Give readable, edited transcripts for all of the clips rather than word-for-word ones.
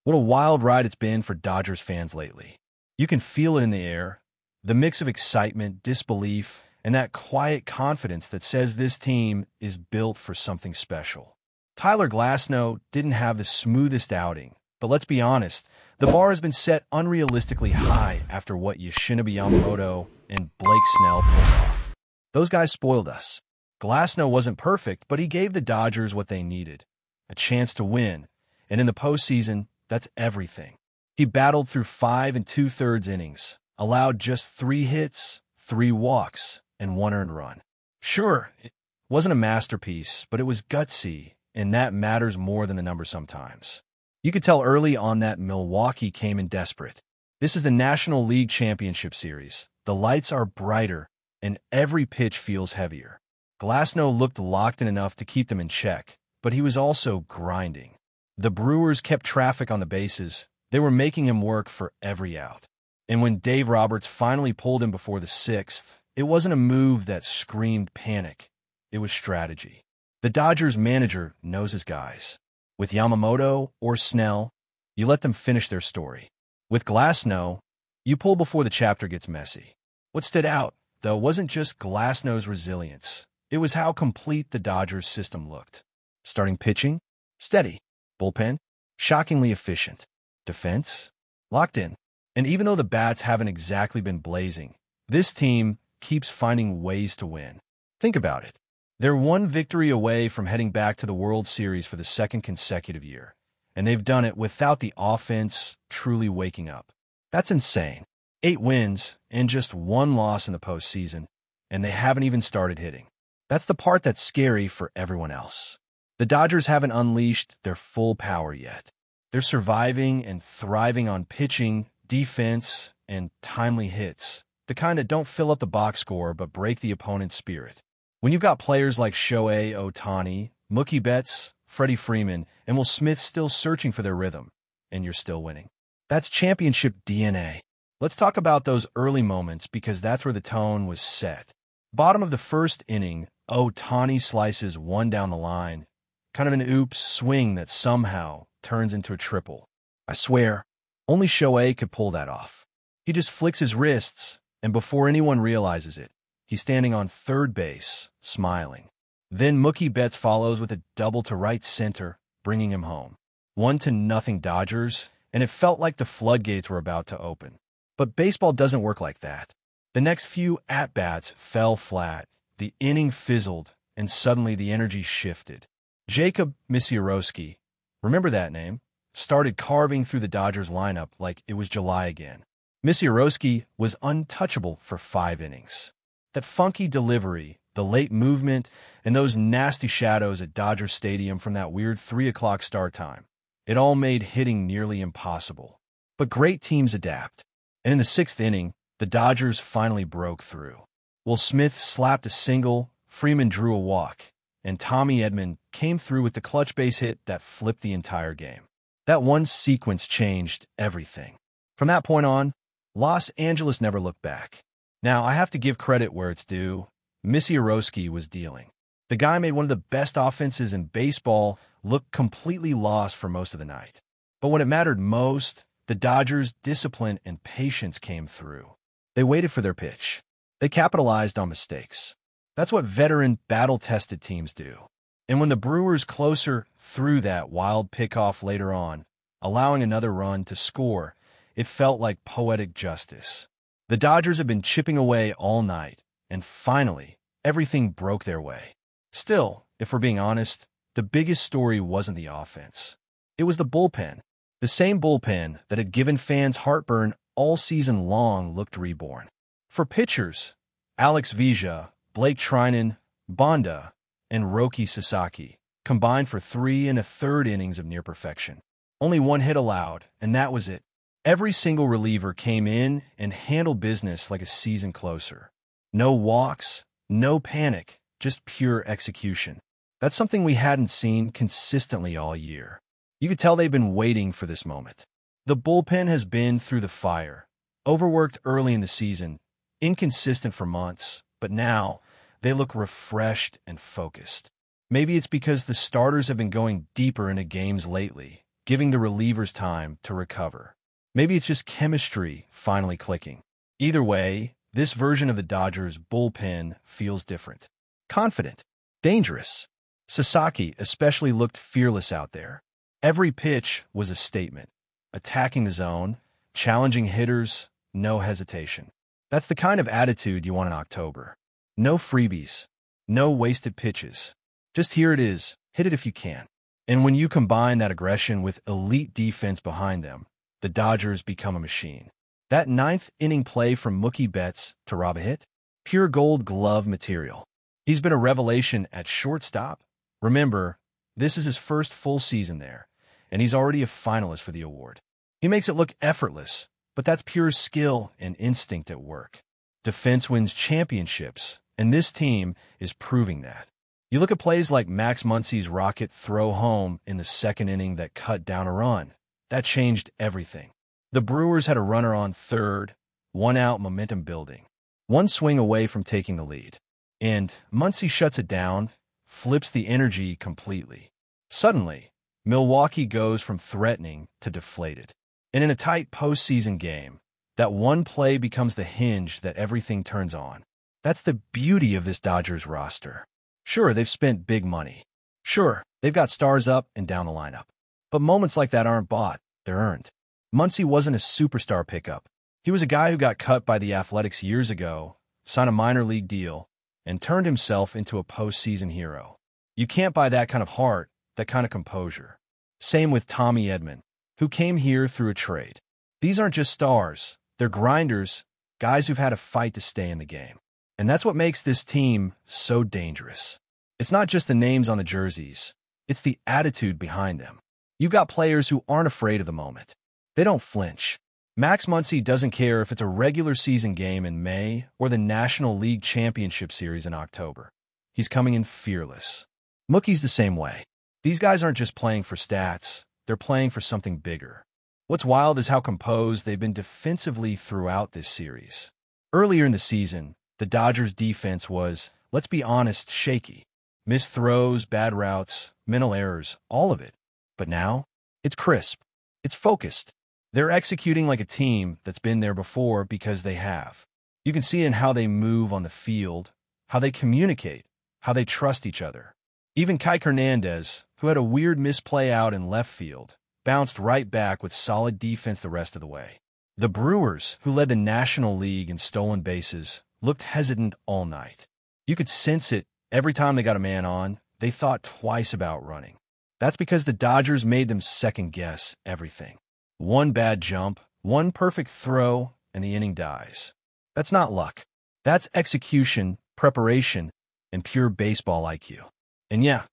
What a wild ride it's been for Dodgers fans lately. You can feel it in the air, the mix of excitement, disbelief, and that quiet confidence that says this team is built for something special. Tyler Glasnow didn't have the smoothest outing, but let's be honest, the bar has been set unrealistically high after what Yoshinobu Yamamoto and Blake Snell pulled off. Those guys spoiled us. Glasnow wasn't perfect, but he gave the Dodgers what they needed, a chance to win, and in the postseason, that's everything. He battled through 5 2/3 innings, allowed just 3 hits, 3 walks, and 1 earned run. Sure, it wasn't a masterpiece, but it was gutsy, and that matters more than the numbers sometimes. You could tell early on that Milwaukee came in desperate. This is the National League Championship Series. The lights are brighter, and every pitch feels heavier. Glasnow looked locked in enough to keep them in check, but he was also grinding. The Brewers kept traffic on the bases. They were making him work for every out. And when Dave Roberts finally pulled him before the 6th, it wasn't a move that screamed panic. It was strategy. The Dodgers manager knows his guys. With Yamamoto or Snell, you let them finish their story. With Glasnow, you pull before the chapter gets messy. What stood out, though, wasn't just Glasnow's resilience. It was how complete the Dodgers system looked. Starting pitching? Steady. Bullpen? Shockingly efficient. Defense? Locked in. And even though the bats haven't exactly been blazing, this team keeps finding ways to win. Think about it. They're one victory away from heading back to the World Series for the 2nd consecutive year, and they've done it without the offense truly waking up. That's insane. 8 wins and just 1 loss in the postseason, and they haven't even started hitting. That's the part that's scary for everyone else. The Dodgers haven't unleashed their full power yet. They're surviving and thriving on pitching, defense, and timely hits, the kind that don't fill up the box score but break the opponent's spirit. When you've got players like Shohei Ohtani, Mookie Betts, Freddie Freeman, and Will Smith still searching for their rhythm, and you're still winning. That's championship DNA. Let's talk about those early moments because that's where the tone was set. Bottom of the 1st inning, Ohtani slices one down the line. Kind of an oops swing that somehow turns into a triple. I swear, only Shohei could pull that off. He just flicks his wrists, and before anyone realizes it, he's standing on 3rd base, smiling. Then Mookie Betts follows with a double to right center, bringing him home. 1-0 Dodgers, and it felt like the floodgates were about to open. But baseball doesn't work like that. The next few at-bats fell flat, the inning fizzled, and suddenly the energy shifted. Jacob Misiorowski, remember that name, started carving through the Dodgers lineup like it was July again. Misiorowski was untouchable for 5 innings. That funky delivery, the late movement, and those nasty shadows at Dodger Stadium from that weird 3 o'clock start time, it all made hitting nearly impossible. But great teams adapt. And in the 6th inning, the Dodgers finally broke through. Will Smith slapped a single, Freeman drew a walk, and Tommy Edman came through with the clutch base hit that flipped the entire game. That one sequence changed everything. From that point on, Los Angeles never looked back. Now, I have to give credit where it's due. Misiorowski was dealing. The guy made one of the best offenses in baseball look completely lost for most of the night. But when it mattered most, the Dodgers' discipline and patience came through. They waited for their pitch. They capitalized on mistakes. That's what veteran, battle-tested teams do. And when the Brewers closer threw that wild pickoff later on, allowing another run to score, it felt like poetic justice. The Dodgers had been chipping away all night, and finally, everything broke their way. Still, if we're being honest, the biggest story wasn't the offense. It was the bullpen. The same bullpen that had given fans heartburn all season long looked reborn. For pitchers, Alex Vija, Blake Trinan, Bonda, and Roki Sasaki combined for 3 1/3 innings of near perfection. Only 1 hit allowed, and that was it. Every single reliever came in and handled business like a season closer. No walks, no panic, just pure execution. That's something we hadn't seen consistently all year. You could tell they've been waiting for this moment. The bullpen has been through the fire, overworked early in the season, inconsistent for months, but now they look refreshed and focused. Maybe it's because the starters have been going deeper into games lately, giving the relievers time to recover. Maybe it's just chemistry finally clicking. Either way, this version of the Dodgers bullpen feels different. Confident. Dangerous. Sasaki especially looked fearless out there. Every pitch was a statement. Attacking the zone, challenging hitters, no hesitation. That's the kind of attitude you want in October. No freebies. No wasted pitches. Just here it is. Hit it if you can. And when you combine that aggression with elite defense behind them, the Dodgers become a machine. That ninth-inning play from Mookie Betts to rob a hit? Pure gold glove material. He's been a revelation at shortstop. Remember, this is his first full season there, and he's already a finalist for the award. He makes it look effortless, but that's pure skill and instinct at work. Defense wins championships, and this team is proving that. You look at plays like Max Muncy's rocket throw home in the second inning that cut down a run. That changed everything. The Brewers had a runner on third, one out, momentum building, one swing away from taking the lead. And Muncy shuts it down, flips the energy completely. Suddenly, Milwaukee goes from threatening to deflated. And in a tight postseason game, that one play becomes the hinge that everything turns on. That's the beauty of this Dodgers roster. Sure, they've spent big money. Sure, they've got stars up and down the lineup. But moments like that aren't bought, they're earned. Muncy wasn't a superstar pickup. He was a guy who got cut by the Athletics years ago, signed a minor league deal, and turned himself into a postseason hero. You can't buy that kind of heart, that kind of composure. Same with Tommy Edman, who came here through a trade. These aren't just stars, they're grinders, guys who've had a fight to stay in the game. And that's what makes this team so dangerous. It's not just the names on the jerseys, it's the attitude behind them. You've got players who aren't afraid of the moment. They don't flinch. Max Muncy doesn't care if it's a regular season game in May or the National League Championship Series in October. He's coming in fearless. Mookie's the same way. These guys aren't just playing for stats, they're playing for something bigger. What's wild is how composed they've been defensively throughout this series. Earlier in the season, the Dodgers' defense was, let's be honest, shaky. Missed throws, bad routes, mental errors, all of it. But now, it's crisp. It's focused. They're executing like a team that's been there before because they have. You can see in how they move on the field, how they communicate, how they trust each other. Even Kike Hernandez, who had a weird misplay out in left field, bounced right back with solid defense the rest of the way. The Brewers, who led the National League in stolen bases, looked hesitant all night. You could sense it every time they got a man on. They thought twice about running. That's because the Dodgers made them second-guess everything. One bad jump, one perfect throw, and the inning dies. That's not luck. That's execution, preparation, and pure baseball IQ. And yeah,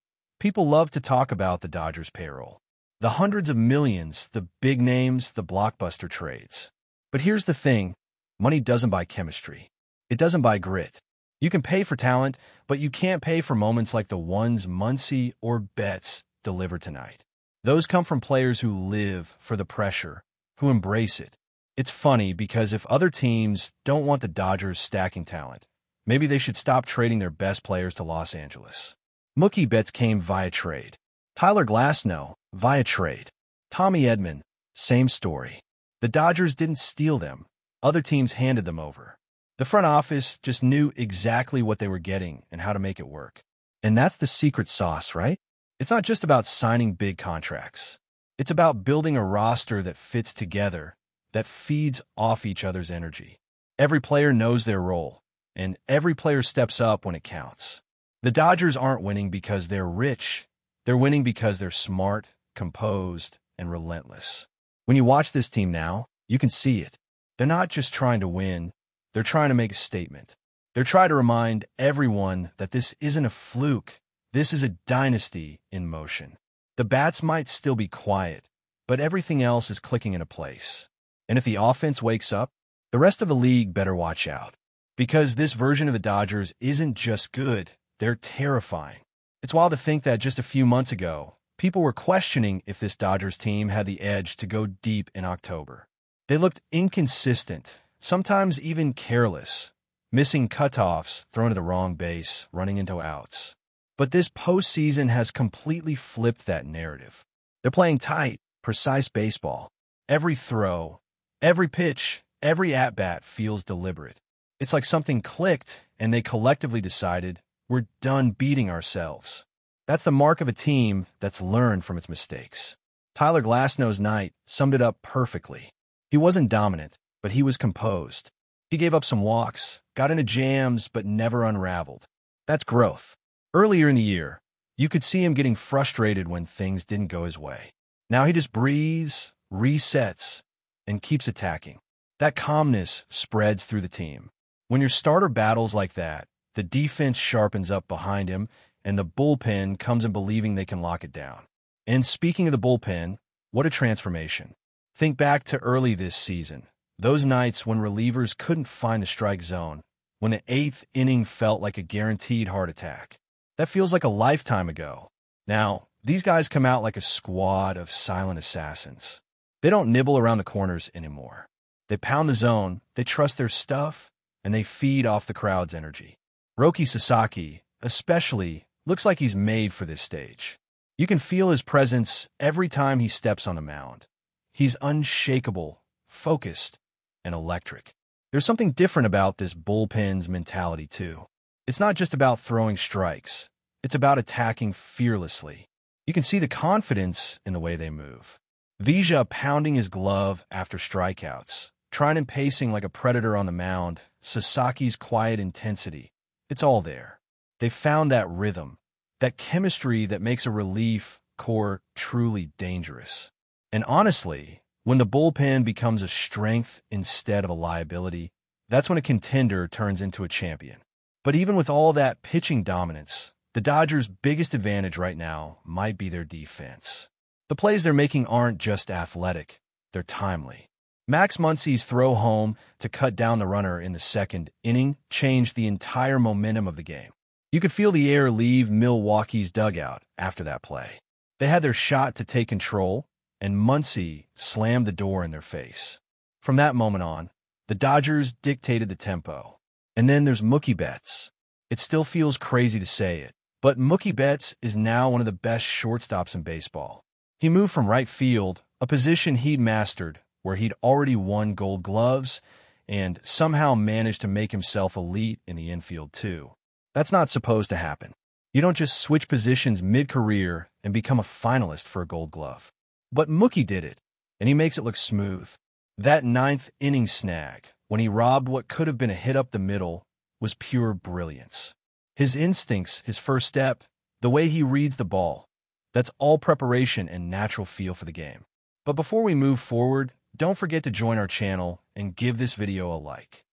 people love to talk about the Dodgers' payroll. The hundreds of millions, the big names, the blockbuster trades. But here's the thing, money doesn't buy chemistry. It doesn't buy grit. You can pay for talent, but you can't pay for moments like the ones Muncy or Betts delivered tonight. Those come from players who live for the pressure, who embrace it. It's funny because if other teams don't want the Dodgers stacking talent, maybe they should stop trading their best players to Los Angeles. Mookie Betts came via trade. Tyler Glasnow, via trade. Tommy Edman, same story. The Dodgers didn't steal them. Other teams handed them over. The front office just knew exactly what they were getting and how to make it work. And that's the secret sauce, right? It's not just about signing big contracts. It's about building a roster that fits together, that feeds off each other's energy. Every player knows their role, and every player steps up when it counts. The Dodgers aren't winning because they're rich. They're winning because they're smart, composed, and relentless. When you watch this team now, you can see it. They're not just trying to win. They're trying to make a statement. They're trying to remind everyone that this isn't a fluke. This is a dynasty in motion. The bats might still be quiet, but everything else is clicking into place. And if the offense wakes up, the rest of the league better watch out. Because this version of the Dodgers isn't just good, they're terrifying. It's wild to think that just a few months ago, people were questioning if this Dodgers team had the edge to go deep in October. They looked inconsistent, sometimes even careless, missing cutoffs, thrown to the wrong base, running into outs. But this postseason has completely flipped that narrative. They're playing tight, precise baseball. Every throw, every pitch, every at-bat feels deliberate. It's like something clicked and they collectively decided, we're done beating ourselves. That's the mark of a team that's learned from its mistakes. Tyler Glasnow's night summed it up perfectly. He wasn't dominant, but he was composed. He gave up some walks, got into jams, but never unraveled. That's growth. Earlier in the year, you could see him getting frustrated when things didn't go his way. Now he just breathes, resets, and keeps attacking. That calmness spreads through the team. When your starter battles like that, the defense sharpens up behind him, and the bullpen comes in believing they can lock it down. And speaking of the bullpen, what a transformation. Think back to early this season. Those nights when relievers couldn't find the strike zone, when the eighth inning felt like a guaranteed heart attack. That feels like a lifetime ago. Now, these guys come out like a squad of silent assassins. They don't nibble around the corners anymore. They pound the zone, they trust their stuff, and they feed off the crowd's energy. Roki Sasaki, especially, looks like he's made for this stage. You can feel his presence every time he steps on the mound. He's unshakable, focused, and electric. There's something different about this bullpen's mentality, too. It's not just about throwing strikes. It's about attacking fearlessly. You can see the confidence in the way they move. Vija pounding his glove after strikeouts, trying and pacing like a predator on the mound, Sasaki's quiet intensity. It's all there. They've found that rhythm, that chemistry that makes a relief core truly dangerous. And honestly, when the bullpen becomes a strength instead of a liability, that's when a contender turns into a champion. But even with all that pitching dominance, the Dodgers' biggest advantage right now might be their defense. The plays they're making aren't just athletic, they're timely. Max Muncy's throw home to cut down the runner in the second inning changed the entire momentum of the game. You could feel the air leave Milwaukee's dugout after that play. They had their shot to take control, and Muncy slammed the door in their face. From that moment on, the Dodgers dictated the tempo. And then there's Mookie Betts. It still feels crazy to say it, but Mookie Betts is now one of the best shortstops in baseball. He moved from right field, a position he'd mastered, where he'd already won Gold Gloves, and somehow managed to make himself elite in the infield too. That's not supposed to happen. You don't just switch positions mid-career and become a finalist for a Gold Glove. But Mookie did it, and he makes it look smooth. That ninth inning snag, when he robbed what could have been a hit up the middle, was pure brilliance. His instincts, his first step, the way he reads the ball, that's all preparation and natural feel for the game. But before we move forward, don't forget to join our channel and give this video a like.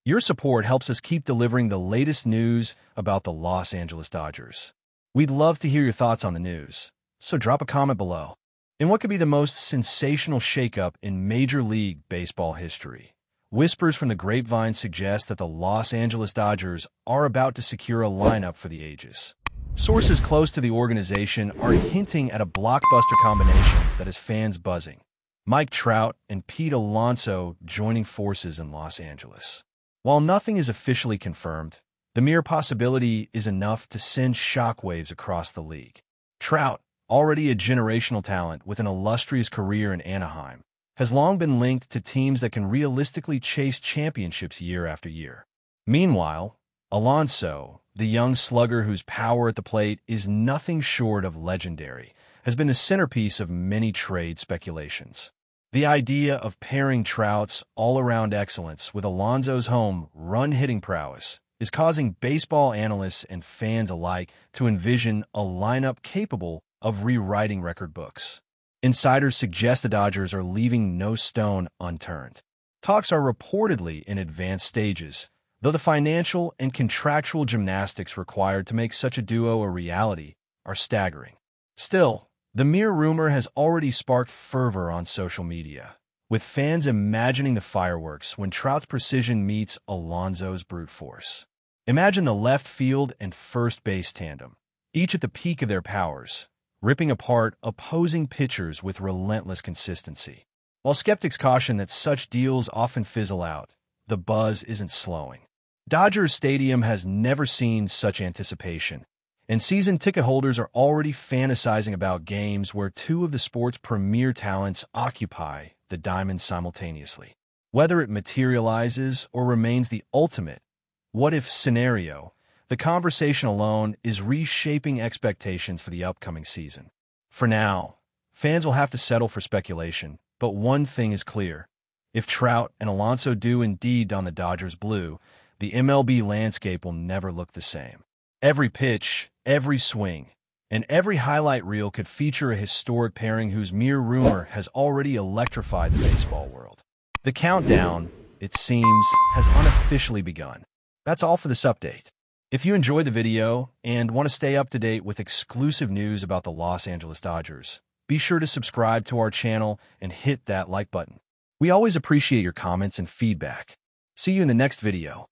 Your support helps us keep delivering the latest news about the Los Angeles Dodgers. We'd love to hear your thoughts on the news, so drop a comment below. In what could be the most sensational shakeup in Major League Baseball history, whispers from the grapevine suggest that the Los Angeles Dodgers are about to secure a lineup for the ages. Sources close to the organization are hinting at a blockbuster combination that has fans buzzing. Mike Trout and Pete Alonso joining forces in Los Angeles. While nothing is officially confirmed, the mere possibility is enough to send shockwaves across the league. Trout, already a generational talent with an illustrious career in Anaheim, has long been linked to teams that can realistically chase championships year after year. Meanwhile, Alonso, the young slugger whose power at the plate is nothing short of legendary, has been the centerpiece of many trade speculations. The idea of pairing Trout's all-around excellence with Alonso's home run-hitting prowess is causing baseball analysts and fans alike to envision a lineup capable of rewriting record books. Insiders suggest the Dodgers are leaving no stone unturned. Talks are reportedly in advanced stages, though the financial and contractual gymnastics required to make such a duo a reality are staggering. Still, the mere rumor has already sparked fervor on social media, with fans imagining the fireworks when Trout's precision meets Alonso's brute force. Imagine the left field and first base tandem, each at the peak of their powers, ripping apart opposing pitchers with relentless consistency. While skeptics caution that such deals often fizzle out, the buzz isn't slowing. Dodgers Stadium has never seen such anticipation, And season ticket holders are already fantasizing about games where two of the sport's premier talents occupy the diamond simultaneously. Whether it materializes or remains the ultimate what-if scenario, the conversation alone is reshaping expectations for the upcoming season. For now, fans will have to settle for speculation, but one thing is clear. If Trout and Alonso do indeed don the Dodgers blue, the MLB landscape will never look the same. Every pitch, every swing, and every highlight reel could feature a historic pairing whose mere rumor has already electrified the baseball world. The countdown, it seems, has unofficially begun. That's all for this update. If you enjoyed the video and want to stay up to date with exclusive news about the Los Angeles Dodgers, be sure to subscribe to our channel and hit that like button. We always appreciate your comments and feedback. See you in the next video.